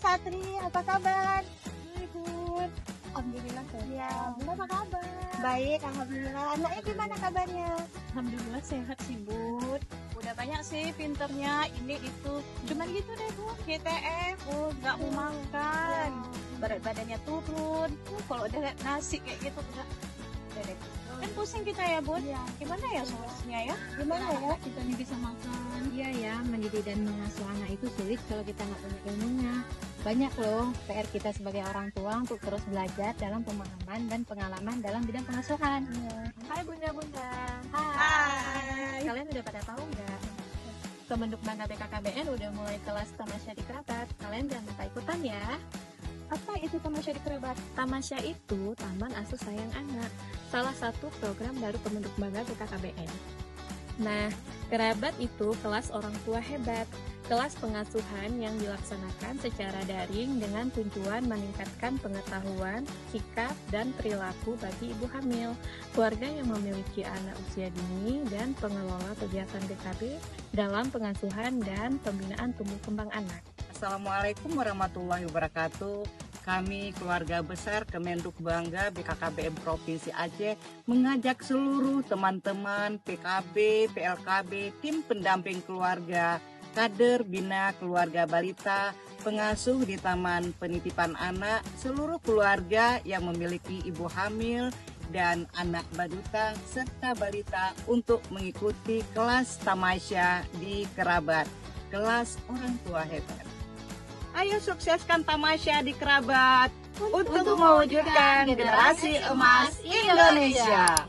Satri, apa kabar? Hai Bun, alhamdulillah sehat. Ya, Bun apa kabar? baik, alhamdulillah. Anaknya gimana kabarnya? Alhamdulillah sehat sih Bun. Udah banyak sih pinternya, ini itu. Cuman gitu deh Bun, GTF, nggak mau makan. Berat badannya turun. Kalau udah liat nasi kayak gitu udah deh. Kan pusing kita ya Bun. Gimana ya solusinya ya? Gimana ya? Kita nih bisa makan. Iya ya, mendidik dan mengasuh anak itu sulit kalau kita nggak punya ilmunya. Banyak loh PR kita sebagai orang tua untuk terus belajar dalam pemahaman dan pengalaman dalam bidang pengasuhan. Hai Bunda-Bunda. Hai. Kalian udah pada tahu nggak? Kementerian Bangga BKKBN udah mulai kelas tamasya di kerabat. Kalian jangan lupa ikutan ya. Apa itu tamasya di kerabat? Tamasya itu Taman Asuh Sayang Anak, salah satu program baru Kementerian Bangga BKKBN. Nah, kerabat itu kelas orang tua hebat, kelas pengasuhan yang dilaksanakan secara daring dengan tujuan meningkatkan pengetahuan, sikap, dan perilaku bagi ibu hamil, keluarga yang memiliki anak usia dini, dan pengelola kegiatan BKB dalam pengasuhan dan pembinaan tumbuh kembang anak. Assalamualaikum warahmatullahi wabarakatuh. Kami keluarga besar Kementerian Bangga BKKBN Provinsi Aceh mengajak seluruh teman-teman PKB, PLKB, tim pendamping keluarga, kader bina keluarga balita, pengasuh di Taman Penitipan Anak, seluruh keluarga yang memiliki ibu hamil dan anak balita serta balita untuk mengikuti kelas tamasya di kerabat, kelas orang tua hebat. Ayo sukseskan tamasya di kerabat untuk mewujudkan generasi emas Indonesia.